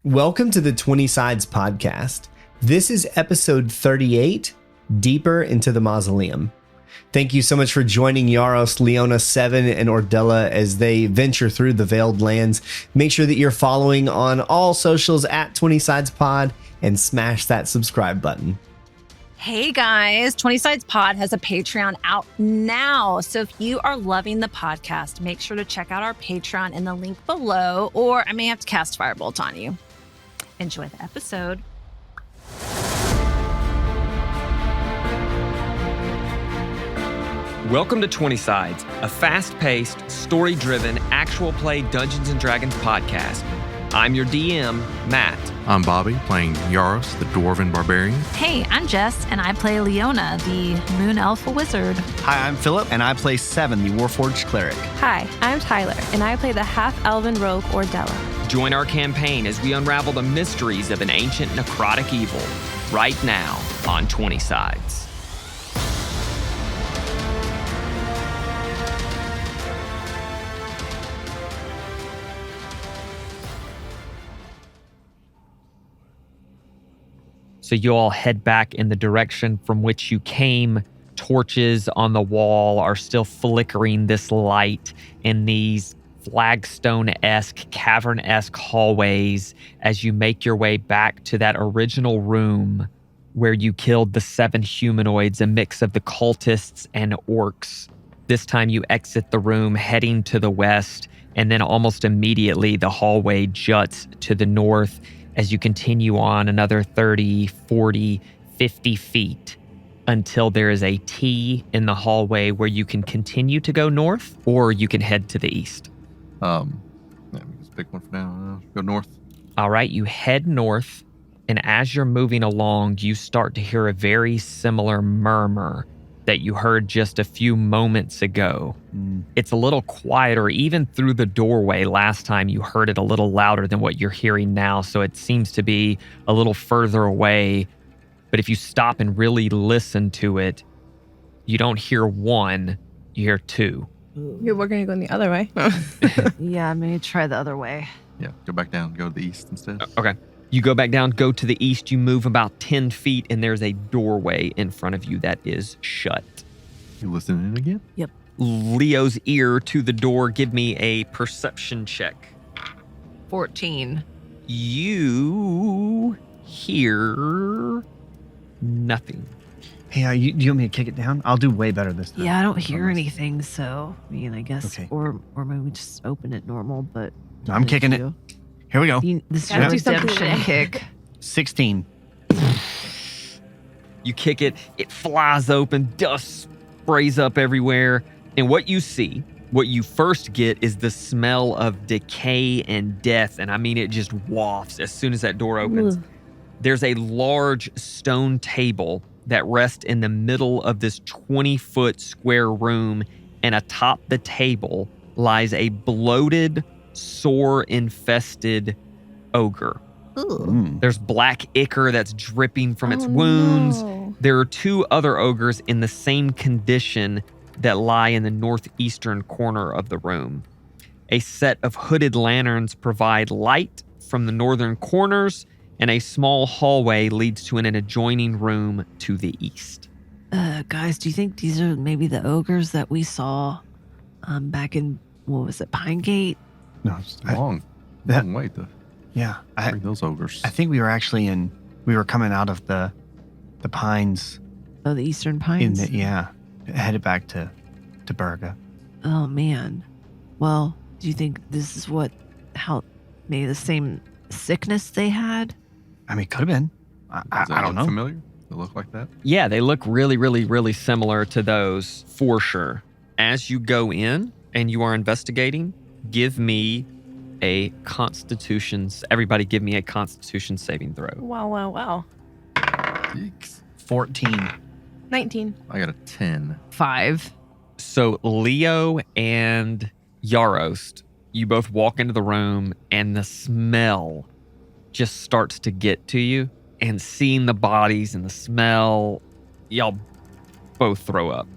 Welcome to the 20 Sides podcast. This is episode 38, Deeper into the Mausoleum. Thank you so much for joining Yaros, Leona, Seven, and Ordella as they venture through the Veiled Lands. Make sure that you're following on all socials at 20 Sides Pod and smash that subscribe button. Hey guys, 20 Sides Pod has a Patreon out now. So if you are loving the podcast, make sure to check out our Patreon in the link below, or I may have to cast Firebolt on you. Enjoy the episode. Welcome to 20 Sides, a fast-paced, story-driven, actual play Dungeons & Dragons podcast. I'm your DM, Matt. I'm Bobby, playing Yaros, the Dwarven Barbarian. Hey, I'm Jess, and I play Leona, the Moon Elf Wizard. Hi, I'm Philip, and I play Seven, the Warforged Cleric. Hi, I'm Tyler, and I play the half-elven rogue Ordella. Join our campaign as we unravel the mysteries of an ancient necrotic evil, right now on 20 Sides. So you all head back in the direction from which you came. Torches on the wall are still flickering this light in these flagstone-esque, cavern-esque hallways as you make your way back to that original room where you killed the 7 humanoids, a mix of the cultists and orcs. This time you exit the room heading to the west, and then almost immediately the hallway juts to the north as you continue on another 30, 40, 50 feet until there is a T in the hallway where you can continue to go north or you can head to the east. Just pick one for now. Go north. All right, you head north, and as you're moving along, you start to hear a very similar murmur that you heard just a few moments ago. It's a little quieter, even through the doorway. Last time you heard it a little louder than what you're hearing now, so it seems to be a little further away. But if you stop and really listen to it, you don't hear one, you hear 2. We're going to go in the other way. Yeah, maybe try the other way. Yeah, go back down. Go to the east instead. Okay. You go back down, go to the east, you move about 10 feet, and there's a doorway in front of you that is shut. You listening again? Yep. Leo's ear to the door. Give me a perception check. 14. You hear nothing. Hey, you want me to kick it down? I'll do way better this time. Yeah, I don't hear anything, so I mean, I guess, Okay. or maybe we just open it normal. But No, I'm kicking it. Here we go. This is Gotta a do something redemption today. kick. 16. You kick it, it flies open, dust sprays up everywhere. And what you see, what you first get is the smell of decay and death. And I mean, it just wafts as soon as that door opens. Ugh. There's a large stone table that rests in the middle of this 20-foot square room. And atop the table lies a bloated, sore-infested ogre. There's black ichor that's dripping from its wounds. No. There are 2 other ogres in the same condition that lie in the northeastern corner of the room. A set of hooded lanterns provide light from the northern corners, and a small hallway leads to an adjoining room to the east. Guys, do you think these are maybe the ogres that we saw back in, what was it, Pine Gate? No, Long way to yeah. bring those ogres. I think we were actually we were coming out of the pines. Oh, the Eastern Pines? Headed back to Berga. Oh, man. Well, do you think this is how maybe the same sickness they had? I mean, could have been. Does I that don't look know. Familiar? They look like that? Yeah, they look really, really, really similar to those for sure. As you go in and you are investigating, give me a everybody give me a constitution saving throw. Wow. Yeeks. 14. 19. I got a 10. 5. So Leo and Yarost, you both walk into the room and the smell just starts to get to you. And seeing the bodies and the smell, y'all both throw up.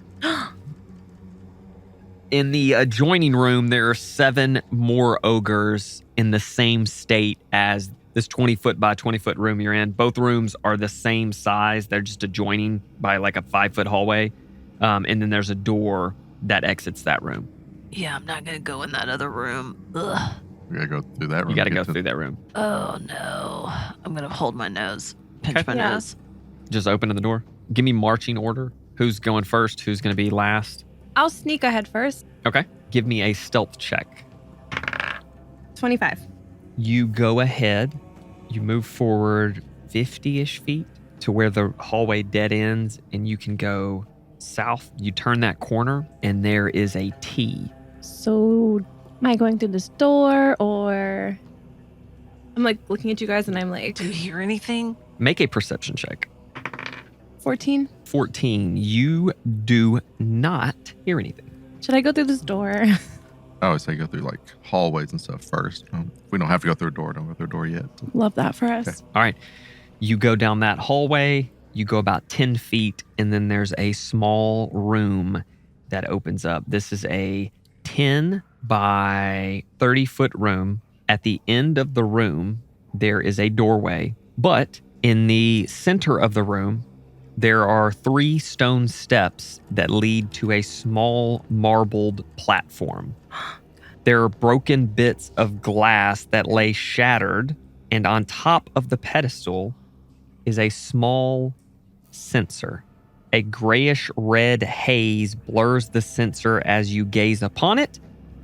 In the adjoining room, there are 7 more ogres in the same state as this 20 foot by 20 foot room you're in. Both rooms are the same size. They're just adjoining by like a 5 foot hallway. And then there's a door that exits that room. Yeah, I'm not gonna go in that other room. Ugh. We gotta go through that room. You got to to go get through that room. Oh no. I'm gonna hold my nose. Pinch my Yeah. nose. Just opening the door. Give me marching order. Who's going first? Who's going to be last? I'll sneak ahead first. Okay. Give me a stealth check. 25. You go ahead. You move forward 50-ish feet to where the hallway dead ends, and you can go south. You turn that corner, and there is a T. So, am I going through this door or? I'm like looking at you guys and I'm like, Do you hear anything? Make a perception check. 14. 14. You do not hear anything. Should I go through this door? I always say go through like hallways and stuff first. If we don't have to go through a door, don't go through a door yet. Love that for us. Okay. All right. You go down that hallway. You go about 10 feet, and then there's a small room that opens up. This is a 10 by 30 foot room. At the end of the room, there is a doorway, but in the center of the room, there are 3 stone steps that lead to a small marbled platform. There are broken bits of glass that lay shattered, and on top of the pedestal is a small censer. A grayish red haze blurs the censer as you gaze upon it.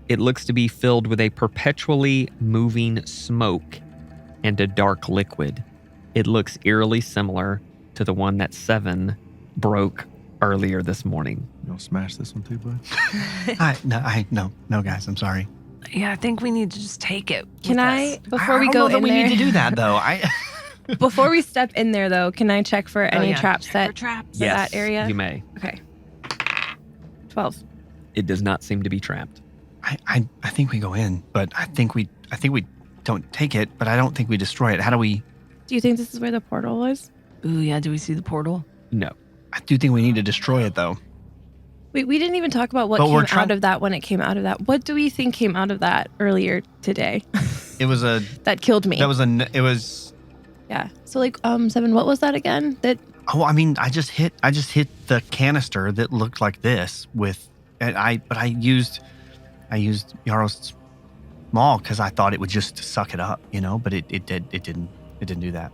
It looks to be filled with a perpetually moving smoke and a dark liquid. It looks eerily similar to the one that Seven broke earlier this morning. You want to smash this one too, bud? No, guys, I'm sorry. Yeah, I think we need to just take it. Can with I, us. before I we don't go know that in we there, need to do that though. before we step in there though, can I check for Oh, any yeah. traps Check for that traps. for that area? You may. Okay. 12. It does not seem to be trapped. I think we go in, but I think we don't take it, but I don't think we destroy it. How do we? Do you think this is where the portal was? Ooh, yeah. Do we see the portal? No. I do think we need to destroy it though. Wait, we didn't even talk about what But we're came out of that when it came out of that. What do we think came out of that earlier today It was a. that killed me? That was a. It was. Yeah. So like, Seven, what was that again? That Oh, I mean, I just hit the canister that looked like this with, and I used Yaro's maul because I thought it would just suck it up, but it didn't do that.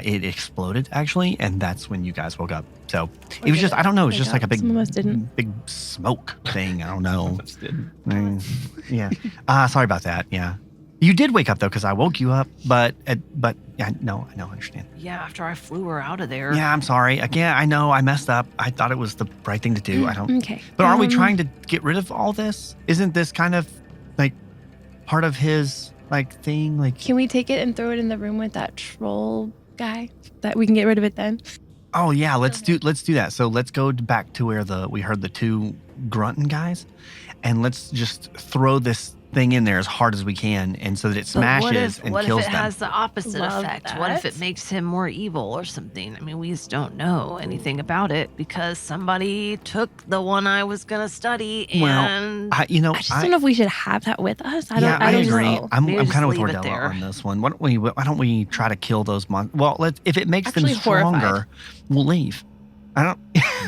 It exploded actually, and that's when you guys woke up. So it was just, I don't know, it was just like a big, Some of us didn't. big smoke thing. I don't know. Just didn't. Yeah. Sorry about that. Yeah. You did wake up though, because I woke you up, but yeah, no, I know, I understand. Yeah, after I flew her out of there. Yeah, I'm sorry. Again, I know I messed up. I thought it was the right thing to do. I don't. Okay. But aren't we trying to get rid of all this? Isn't this kind of like part of his like thing? Like, Can we take it and throw it in the room with that troll guy? That we can get rid of it then? oh yeah, let's do that. So let's go back to where we heard the 2 grunting guys, and let's just throw this thing in there as hard as we can, and so that it But smashes and what kills if it them. has the opposite Love effect? What if that. it makes him more evil or something? I mean, we just don't know anything about it because somebody took the one I was going to study and I I just don't know if we should have that with us. I don't agree. know. I'm Maybe kind just of with leave it Ordella there. on this one. Why don't we try to kill those monsters? Well, if it makes Actually them stronger, horrified. we'll leave. I don't.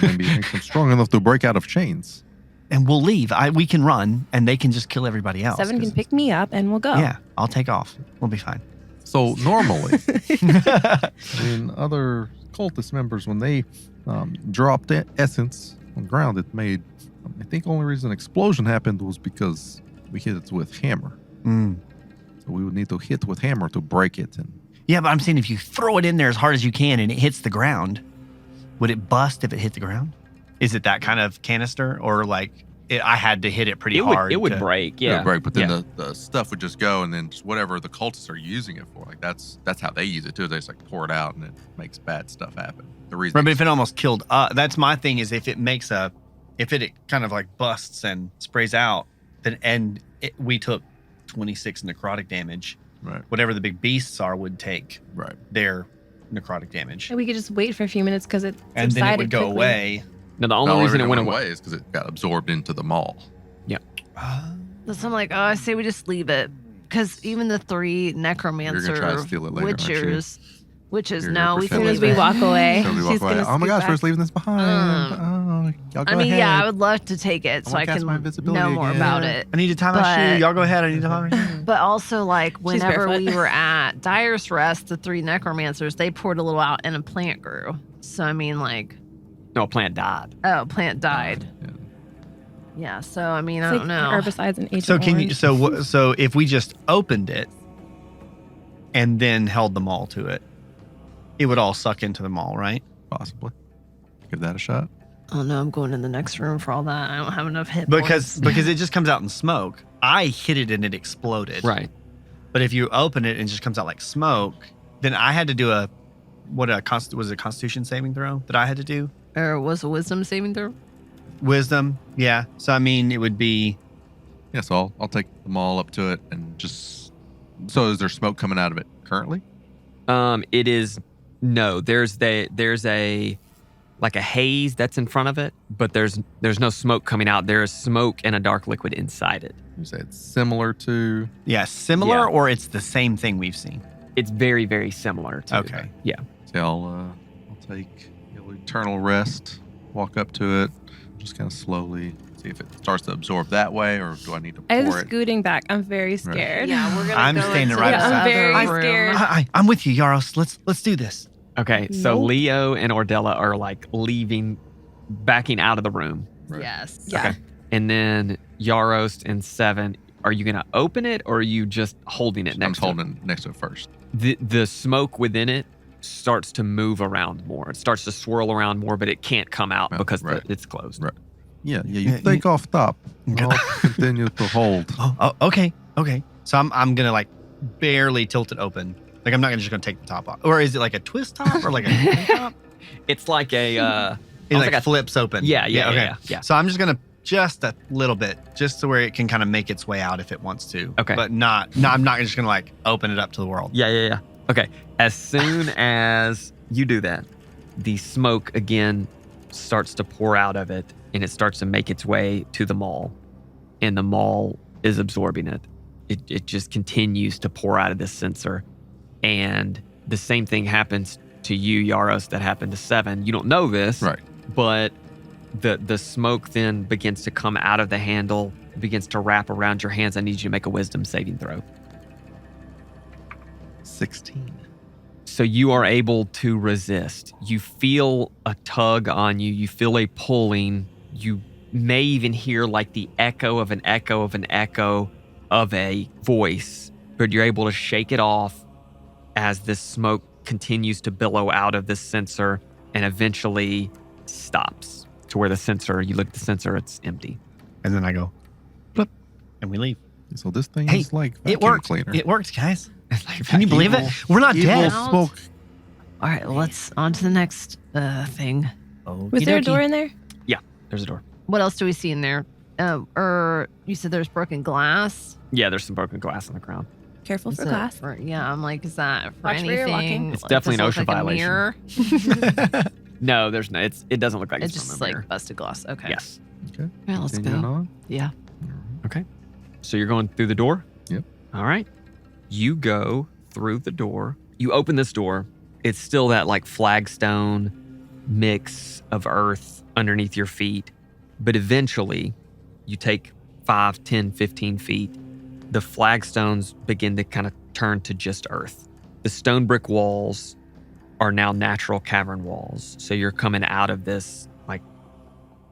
Maybe it makes them strong enough to break out of chains. And we'll leave. We can run, and they can just kill everybody else. Seven can 'cause- pick me up and we'll go. Yeah, I'll take off. We'll be fine. So normally, when other cultist members, when they dropped essence on the ground, it made. I think only reason an explosion happened was because we hit it with hammer. Mm. So we would need to hit with hammer to break it. And Yeah, but I'm saying if you throw it in there as hard as you can and it hits the ground, would it bust if it hit the ground? Is it that kind of canister, or like I had to hit it pretty hard? It would break. it Yeah. would break, but then Yeah. the stuff would just go, and then just whatever the cultists are using it for, like that's how they use it too. They just like pour it out, and it makes bad stuff happen. The reason, Right, but if it almost killed, that's my thing. Is if it makes if it kind of like busts and sprays out, then we took 26 necrotic damage. right, Whatever the big beasts would take right. their necrotic damage, And we could just wait for a few minutes because it and then it would subsided go quickly. away. No, the only reason it went away. is because it got absorbed into the maul. So I'm like, oh, I say we just leave it. because even the 3 necromancer try to steal it later, aren't you? witches, You're no, we As soon as leave we it. walk away, So we walk she's away. gonna Oh my scoot gosh, back. we're just leaving this behind. Y'all go I mean, ahead. yeah, I would love to take it so wanna I cast my can invisibility know more again. about it. I need to tie my But- shoe. Y'all go ahead. I need to tie my shoe. But also, like, whenever barefoot. we were at Dyer's Rest, the 3 necromancers, they poured a little out and a plant grew. So, I mean, like, No, a plant died. oh, plant died. Yeah. Yeah, so, I mean, It's I like don't know. herbicides and Agent So can you? Orange. So if we just opened it and then held the maul to it, it would all suck into the maul, right? Possibly. Give that a shot. Oh, no, I'm going in the next room for all that. I don't have enough hit Because points. it just comes out in smoke. I hit it and it exploded. Right. But if you open it and it just comes out like smoke, then I had to do was it a Constitution saving throw that I had to do? Or was a wisdom saving throw? Wisdom, yeah. So I mean, it would be Yeah, so I'll take them all up to it and just. So is there smoke coming out of it currently? It is no. There's a like a haze that's in front of it, but there's no smoke coming out. There is smoke and a dark liquid inside it. You say it's similar to. similar, Yeah. or it's the same thing we've seen. It's very, very similar to Okay. Yeah. See, I'll take Eternal Rest, walk up to it, just kind of slowly see if it starts to absorb that way, or do I need to I'm pour it? scooting back. I'm very scared. Yeah, we're gonna I'm go standing into right the beside I'm very other room. scared. I'm with you, Yaros. Let's do this. Okay. So Nope. Leo and Ordella are like backing out of the room. Right. Yes. Yeah. Okay. And then Yarost and Seven, are you gonna open it or are you just holding it I'm next to it? holding it next to it first. The smoke within it starts to move around more. It starts to swirl around more, but it can't come out Oh, because right. it's closed. Right. Yeah, you Yeah, take off top. I'll continue to hold. Oh, okay. So I'm gonna like barely tilt it open. Like I'm not just gonna take the top off. Or is it like a twist top or like a twin top? It's like a It like like a- flips open. yeah. So I'm just gonna just a little bit, just to where it can kind of make its way out if it wants to. Okay. But I'm not just gonna like open it up to the world. Yeah. Okay. As soon as you do that, the smoke again starts to pour out of it and it starts to make its way to the maul. And the maul is absorbing it. It just continues to pour out of this sensor. And the same thing happens to you, Yaros, that happened to Seven. You don't know this. Right. But the smoke then begins to come out of the handle, begins to wrap around your hands. I need you to make a wisdom saving throw. 16. So you are able to resist. You feel a tug on you. You feel a pulling. You may even hear like the echo of an echo of an echo of a voice, but you're able to shake it off as this smoke continues to billow out of this sensor and eventually stops to where the sensor, you look at the sensor, it's empty. And then I go, blip, and we leave. So this thing Hey, is like It vacuum worked. cleaner. It worked, guys. Can you believe it? We're not Evil dead. smoke. All right, let's on to the next thing. Was there a door in there? There's a door. What else do we see in there? Or you said there's broken glass. Yeah, there's some broken glass on the ground. Careful Is for it glass. yeah, I'm like, is that for Watch where you're walking. anything? It's definitely Does an it look ocean like a violation. mirror? No, there's no. It doesn't look like It's it's just from a like mirror. busted glass. Okay. Yes. Okay. Yeah, let's Continuing go. on. Yeah. So you're going through the door? Yep. All right. You go through the door. You open this door. It's still that like flagstone mix of earth underneath your feet. But eventually, you take 5, 10, 15 feet. The flagstones begin to kind of turn to just earth. The stone brick walls are now natural cavern walls. So you're coming out of this like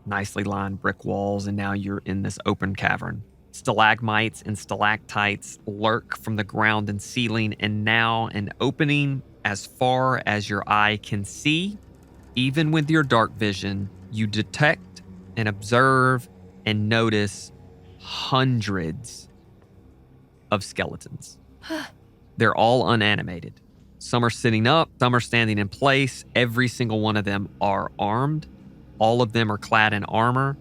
nicely lined brick walls, and now you're in this open cavern. Stalagmites and stalactites lurk from the ground and ceiling, and now an opening as far as your eye can see. Even with your dark vision, you detect and observe and notice hundreds of skeletons. They're all unanimated. Some are sitting up, some are standing in place. Every single one of them are armed. All of them are clad in armor.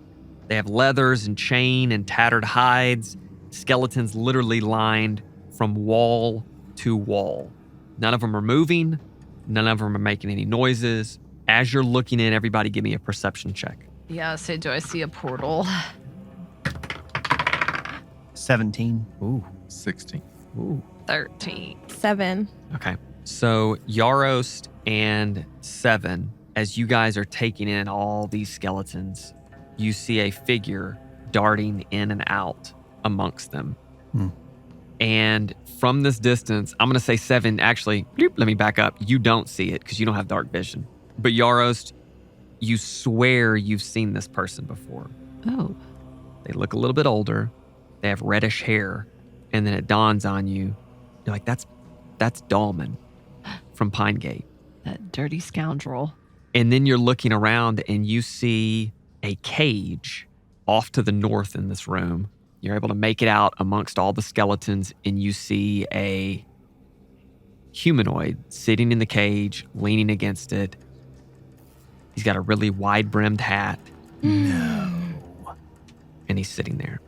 They have leathers and chain and tattered hides. Skeletons literally lined from wall to wall. None of them are moving. None of them are making any noises. As you're looking in, everybody give me a perception check. Yeah. So do I see a portal? 17. Ooh. 16. Ooh. 13. 7. Okay. So Yarost and Seven, as you guys are taking in all these skeletons, you see a figure darting in and out amongst them. And from this distance, I'm going to say Seven, actually, let me back up. You don't see it because you don't have dark vision. But Yarost, you swear you've seen this person before. Oh. They look a little bit older. They have reddish hair. And then it dawns on you. You're like, that's Dahlman from Pine Gate. That dirty scoundrel. And then you're looking around and you see a cage off to the north in this room. You're able to make it out amongst all the skeletons, and you see a humanoid sitting in the cage, leaning against it. He's got a really wide-brimmed hat. No. And he's sitting there.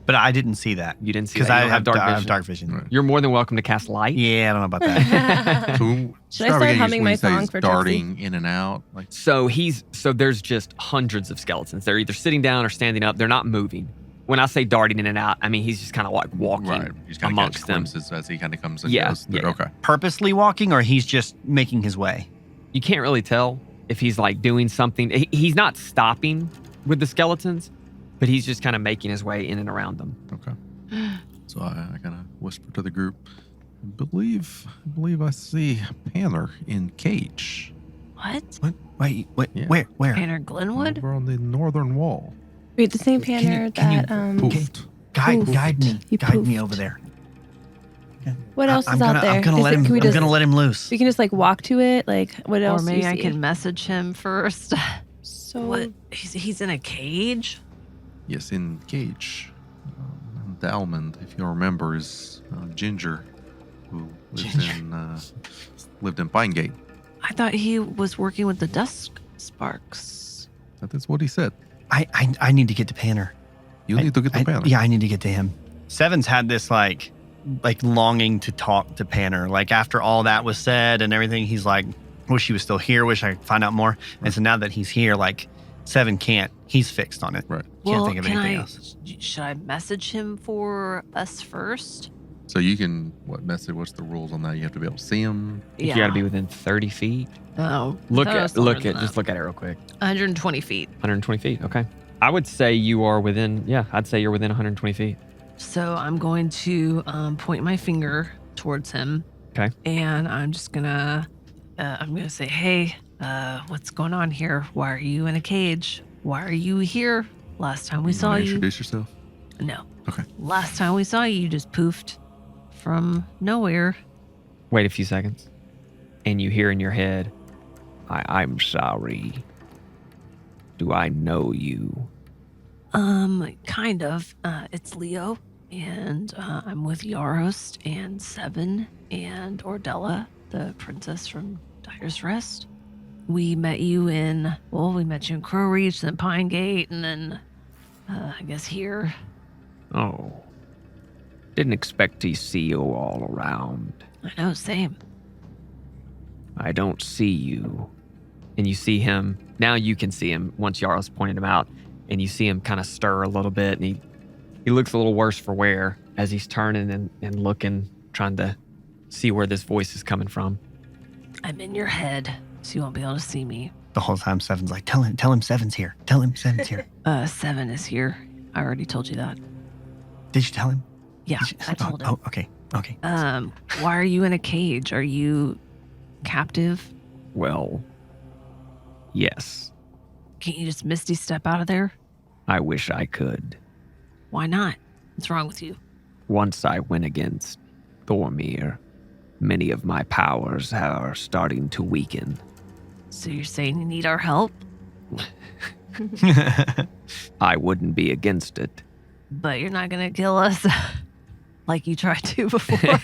But I didn't see that. You didn't see because that. I You have don't dark, vision. dark vision. Right. You're more than welcome to cast light. Yeah, I don't know about that. So Should I describe start again, humming when my you say song he's for darting in and out? Like, So there's just hundreds of skeletons. They're either sitting down or standing up. They're not moving. When I say darting in and out, I mean he's just kind of like walking right. He's kind of amongst catch them. glimpses as he kind of comes and Yeah, goes. yeah. Okay. Purposely walking, or he's just making his way? You can't really tell if he's like doing something. He's not stopping with the skeletons, but he's just kind of making his way in and around them. Okay. So I kind of whisper to the group, I believe I see Panner in cage. What? What? Wait, Yeah. where? Tanner Glenwood? Over on the northern wall. Wait, the same Can you- Panner can you that Poofed. Guide me. He Guide me poofed. over there. What else I'm is gonna, out there? I'm gonna Is let it- him. can we I'm just, gonna let him loose. we can just like walk to it. Like what Or else? do maybe you I see? can message him first. So What? He's in a cage? Yes, in cage. Dalmond, if you remember, is Ginger, who lived in Pine Gate. I thought he was working with the Dusk Sparks. That is what he said. I need to get to Panner. You need to get to Panner. Yeah, I need to get to him. Seven's had this like longing to talk to Panner. Like after all that was said and everything, he's like, wish he was still here. Wish I could find out more. And so now that he's here, like Seven can't. He's fixed on it. Right. Can't think of anything else. Should I message him for us first? So you can, what's the rules on that? You have to be able to see him. You got to be within 30 feet. Oh, Look that at was longer than just that. look at it real quick. 120 feet. 120 feet. Okay. I would say you are within. Yeah, I'd say you're within 120 feet. So I'm going to point my finger towards him. Okay. And I'm just gonna say, hey, what's going on here? Why are you in a cage? Why are you here? Last time we You saw wanna you. Introduce yourself. No. Okay. Last time we saw you, you just poofed from nowhere. Wait a few seconds, and you hear in your head, "I'm sorry. Do I know you?" Kind of. It's Leo, and I'm with Yarost and Seven and Ordella, the princess from Dyer's Rest. We met you in Crow Reach, then Pine Gate, and then I guess here. Oh, didn't expect to see you all around. I know, same. I don't see you. And you see him, now you can see him once Jarl's pointed him out, and you see him kind of stir a little bit, and he looks a little worse for wear as he's turning and looking, trying to see where this voice is coming from. I'm in your head, so you won't be able to see me. The whole time Seven's like, tell him Seven's here. Tell him Seven's here. Seven is here. I already told you that. Did you tell him? Yeah, Did you- I told him. Oh, okay. Okay. Why are you in a cage? Are you captive? Well, yes, Can't you just misty step out of there? I wish I could. Why not? What's wrong with you? Once I went against Thormir, many of my powers are starting to weaken. So you're saying you need our help? I wouldn't be against it. But you're not gonna kill us like you tried to before.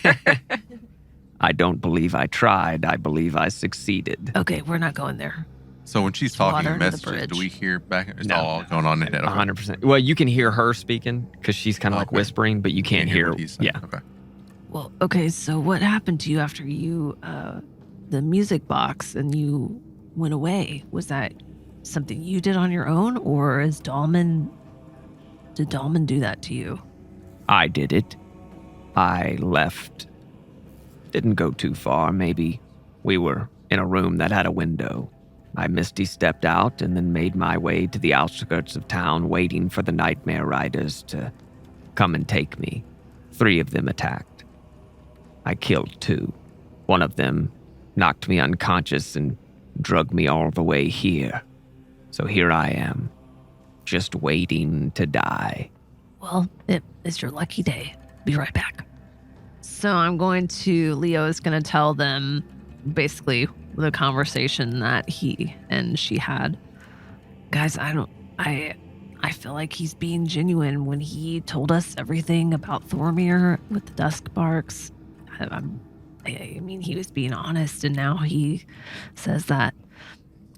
I don't believe I tried. I believe I succeeded. Okay, we're not going there. So when she's Water talking in under the messages, do bridge. we hear back? It's No. all going on in head. Okay. 100%. Well, you can hear her speaking because she's kind of like Okay. whispering, but you can't hear. what he's saying. Yeah. Okay. Well, okay, so what happened to you after you the music box and you went away? Was that something you did on your own, or did Dahlman do that to you? I did it. I left. Didn't go too far. Maybe we were in a room that had a window. I misty stepped out and then made my way to the outskirts of town, waiting for the nightmare riders to come and take me. 3 of them attacked. I killed 2. One of them knocked me unconscious and drugged me all the way here. So here I am, just waiting to die. Well, it is your lucky day. Be right back. So I'm going to, Leo is going to tell them basically the conversation that he and she had. Guys, I feel like he's being genuine when he told us everything about Thormir with the Duskbarks. I mean, he was being honest, and now he says that,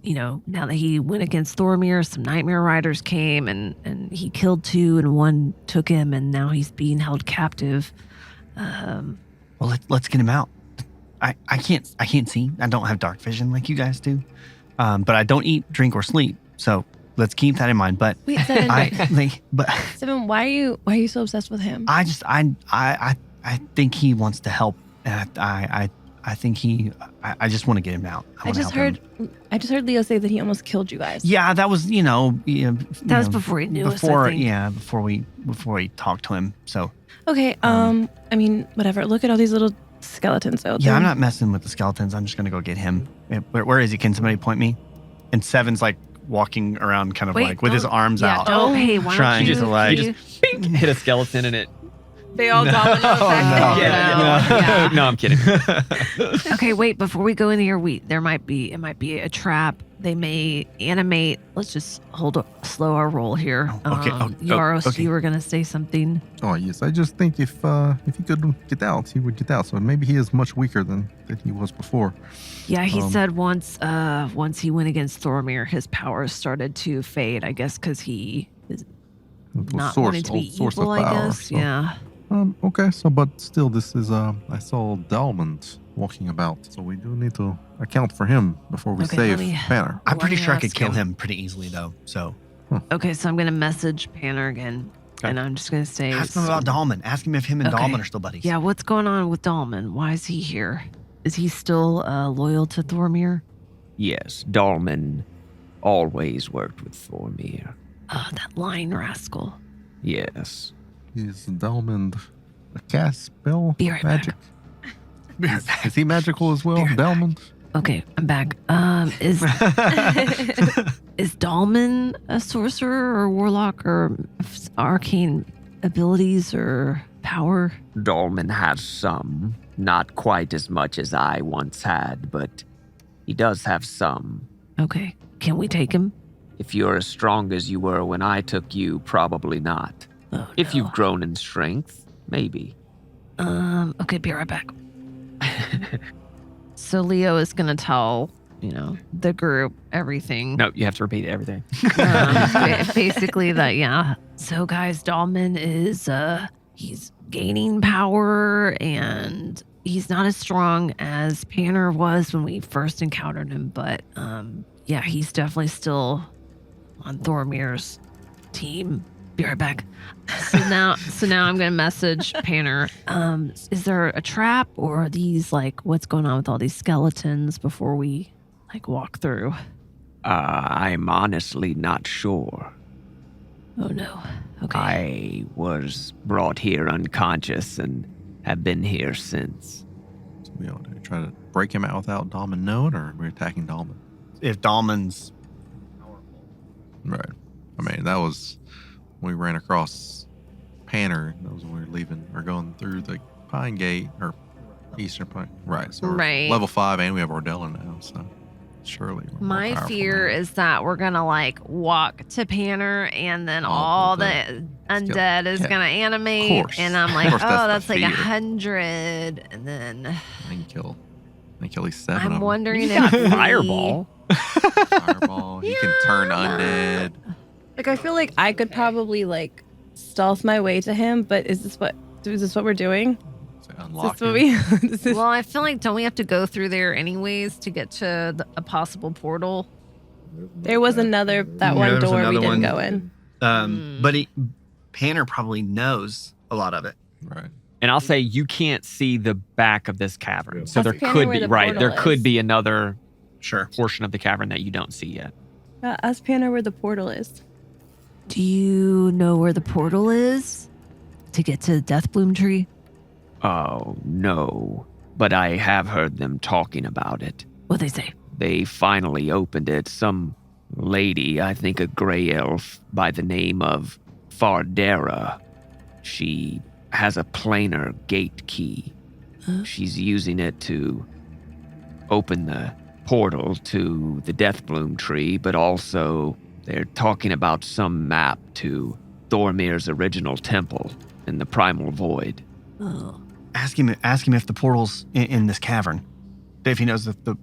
you know, now that he went against Thormir, some Nightmare Riders came and he killed 2 and 1 took him, and now he's being held captive. Well, let's get him out. I can't see. I don't have dark vision like you guys do. But I don't eat, drink, or sleep. So let's keep that in mind. But Wait, Seven, Seven, why are you so obsessed with him? I think he wants to help. And I think I just want to get him out. I just heard Leo say that he almost killed you guys. Yeah, that was That was before he knew us, I think. Before we talked to him. So Okay. I mean, whatever. Look at all these little skeletons out there. yeah, I'm not messing with the skeletons. I'm just gonna go get him. Where is he? Can somebody point me? And Seven's like walking around, kind of Wait, like with his arms yeah, out. Don't, hey, why trying don't you, to like. You just bing, hit a skeleton in it. They all domino effect. No, I'm kidding. Okay, wait. Before we go in here, it might be a trap. They may animate. Let's just slow our roll here. Okay. Yaros, Okay. you were gonna say something. Oh yes, I just think if he could get out, he would get out. So maybe he is much weaker than he was before. Yeah, he said once he went against Thormir, his powers started to fade. I guess because he is It was not source- wanting to be source evil. of I power, guess. so- Yeah. Okay, so but still, this is I saw Dalmond walking about, so we do need to account for him before we Okay, save let me- Banner. I'm pretty Let me sure I could ask kill him. him pretty easily though. So Okay, so I'm gonna message Panner again, Okay. and I'm just gonna say, ask him about Dalman. Ask him if him and Okay. Dalman are still buddies. Yeah, what's going on with Dalman? Why is he here? Is he still loyal to Thormir? Yes, Dalman always worked with Thormir. Oh, that lying rascal. Yes. Is Dalmond a cast spell Be right magic? Is he magical as well, Be right back. Dalmond? Okay, I'm back. Is Dalman a sorcerer or warlock or arcane abilities or power? Dalman has some. Not quite as much as I once had, but he does have some. Okay, can we take him? If you're as strong as you were when I took you, probably not. Oh, If no. you've grown in strength, maybe. Okay, be right back. So Leo is gonna tell, the group everything. No, you have to repeat everything. Basically that, yeah. So guys, Dalman is he's gaining power and he's not as strong as Panner was when we first encountered him, but yeah, he's definitely still on Thormir's team. Be right back. So now I'm gonna message Panner. Is there a trap or are these what's going on with all these skeletons before we walk through? I'm honestly not sure. Oh no. Okay. I was brought here unconscious and have been here since. So we ought to try to break him out without Dalmond knowing, or we're attacking Dalmond. If Dalman's Right. I mean, that was when we ran across Panner. That was when we were leaving or going through the Pine Gate or Eastern Pine. Right. So we're Right. level 5 and we have Ordella now. So surely. we're more My powerful fear now. is that we're gonna walk to Panner and then Oh, all the the undead is yeah, gonna animate, course. and I'm Of like, course, oh, that's that's the like fear. 100, and then I can kill at least 7 of I'm them. wondering You if got we- fireball. Fireball. He can turn undead. I feel like I could probably stealth my way to him, but is this what we're doing? So Is unlock this what him. we? This is, Well, I feel like don't we have to go through there anyways to get to a possible portal? there was that Yeah, one there was door we another didn't one. go in. But Panner probably knows a lot of it. Right. And I'll say you can't see the back of this cavern. So Ask there Panner could where be, the right, there portal could is. be another Sure. portion of the cavern that you don't see yet. Ask Panner where the portal is. Do you know where the portal is to get to the Death Bloom tree? Oh, no. But I have heard them talking about it. What they say? They finally opened it. Some lady, I think a gray elf by the name of Fardera. She has a planar gate key. She's using it to open the portal to the Death Bloom tree, but also they're talking about some map to Thormir's original temple in the Primal Void. Oh. Ask him if the portal's in this cavern. If he knows that the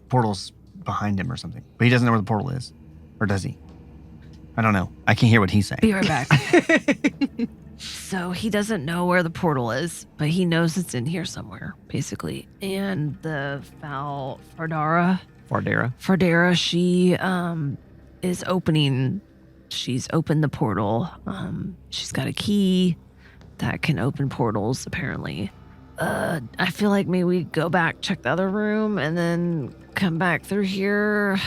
portal's behind him or something. But he doesn't know where the portal is. Or does he? I don't know. I can't hear what he's saying. Be right back. So he doesn't know where the portal is, but he knows it's in here somewhere, basically. And the Fardera, she is opening. She's opened the portal. She's got a key that can open portals, apparently. I feel like maybe we go back, check the other room, and then come back through here.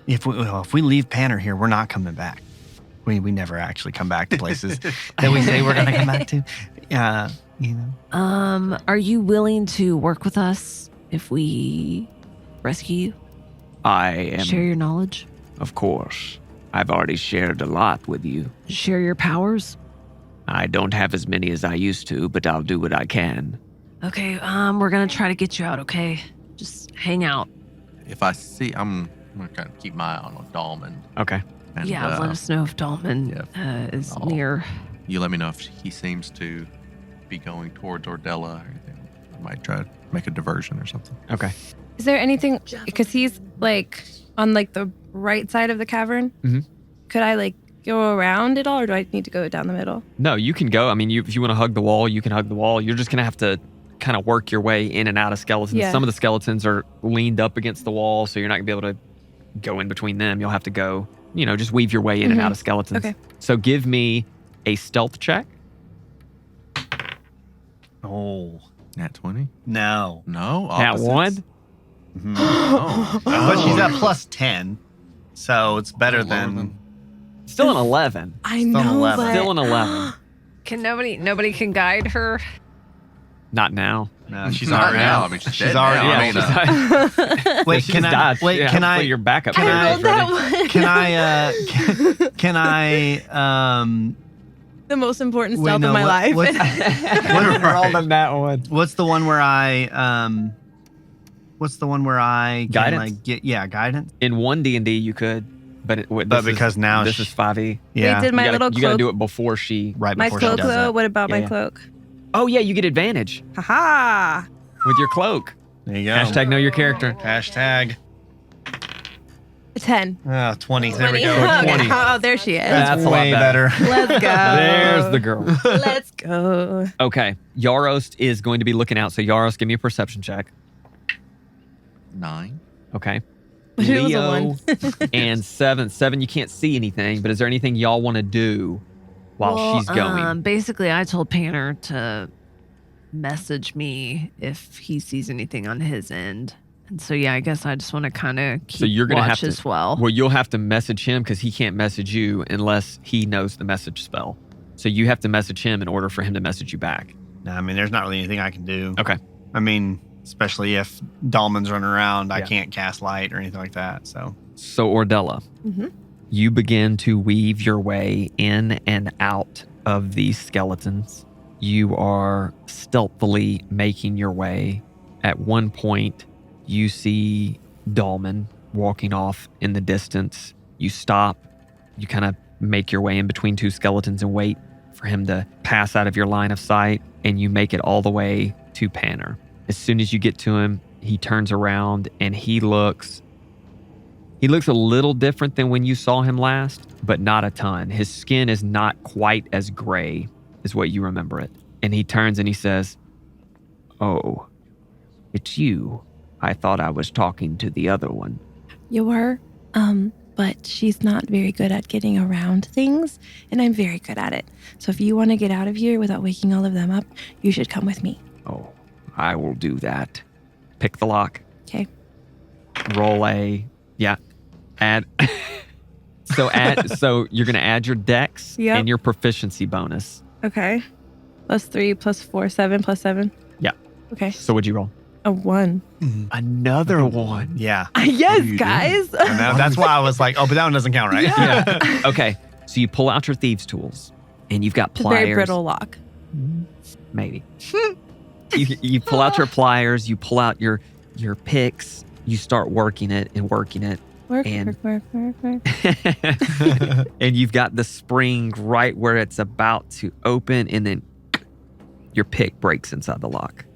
If we leave Panner here, we're not coming back. We never actually come back to places that we say we're going to come back to. You know. Are you willing to work with us if we rescue you? I am, Share your knowledge? of course. I've already shared a lot with you. Share your powers? I don't have as many as I used to, but I'll do what I can. Okay, we're gonna try to get you out, okay? Just hang out. If I see, I'm going to kind of keep my eye on Dalman. Okay. And, Yeah, let us know if Dalman is I'll- near. You let me know if he seems to be going towards Ordella or anything. I might try to make a diversion or something. Okay. Is there anything, because he's like on like the right side of the cavern? Mhm. Could I like go around it all or do I need to go down the middle? No, you can go. I mean, if you want to hug the wall, you can hug the wall. You're just going to have to kind of work your way in and out of skeletons. Yeah. Some of the skeletons are leaned up against the wall, so you're not going to be able to go in between them. You'll have to go, just weave your way in and out of skeletons. Okay. So give me a stealth check. Oh, Nat 20? no. No? That Opposites? one. Oh. But she's at plus 10. So it's better Lower than... Still an 11. I Still know, 11. but Still an 11. Can nobody can guide her? Not now. No, she's Not already now. out. I mean, she's She's dead already now. out. I mean, Wait, She's can I... died. Wait, Yeah, can hopefully I... your backup I plan is rolled ready. that one. Can I... The most important Wait, stealth no, of my life. What's that one. what's the one where I... What's the one where I can Guidance? like get... Yeah, guidance. In one D&D, you could, but because now this she- is 5e. Yeah. did my you gotta, little you gotta cloak. do it before she. Right My before she cloak does though? that. What about my Yeah. cloak? Oh yeah, you get advantage Haha. with your cloak. There you go. Hashtag know your character. Hashtag. 10. 20. There we 20. go. Okay. 20. Oh, there she is. That's a lot way better. better. Let's go. There's the girl. Let's go. Okay, Yarost is going to be looking out. So Yarost, give me a perception check. 9. Okay. But it was a Leo one. and 7. 7, you can't see anything, but is there anything y'all want to do while she's going? Basically, I told Panner to message me if he sees anything on his end. And so, yeah, I guess I just want to kind of keep So you're gonna have watch to- as well. Well, you'll have to message him because he can't message you unless he knows the message spell. So you have to message him in order for him to message you back. No, I mean, there's not really anything I can do. Okay. I mean, especially if Dalman's running around, I Yeah. can't cast light or anything like that. So So Ordella, Mhm. you begin to weave your way in and out of these skeletons. You are stealthily making your way. At one point, you see Dalman walking off in the distance. You stop. You kind of make your way in between two skeletons and wait for him to pass out of your line of sight, and you make it all the way to Panner. As soon as you get to him, he turns around and he looks a little different than when you saw him last, but not a ton. His skin is not quite as gray as what you remember it. And he turns and he says, Oh, it's you. I thought I was talking to the other one. You were? but she's not very good at getting around things, and I'm very good at it. So if you want to get out of here without waking all of them up, you should come with me. Oh, I will do that. Pick the lock. Okay. Roll a add. So you're gonna add your dex Yep. and your proficiency bonus. Okay. +3, +4, 7, +7. Yeah. Okay. So what'd you roll? A 1. Another one. Yeah. Yes, you guys. And that's why I was like, oh, but that one doesn't count, right? Yeah. Okay. So you pull out your thieves' tools, and you've got It's a pliers. very brittle lock. Maybe. you pull out your pliers. You pull out your picks. You start working it and working it. Work. And you've got the spring right where it's about to open, and then your pick breaks inside the lock.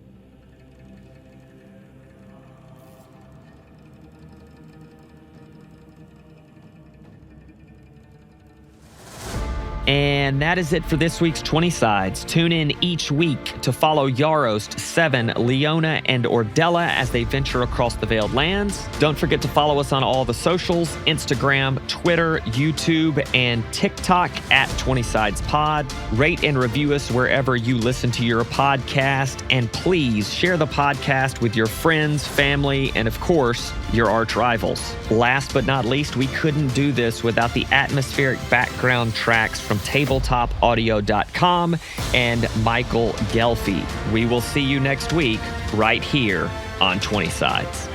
And that is it for this week's 20 Sides. Tune in each week to follow Yarost, Seven, Leona, and Ordella as they venture across the Veiled Lands. Don't forget to follow us on all the socials, Instagram, Twitter, YouTube, and TikTok at 20 Sides Pod. Rate and review us wherever you listen to your podcast. And please share the podcast with your friends, family, and of course, your arch rivals. Last but not least, we couldn't do this without the atmospheric background tracks from tabletopaudio.com and Michael Gelfi. We will see you next week right here on 20 Sides.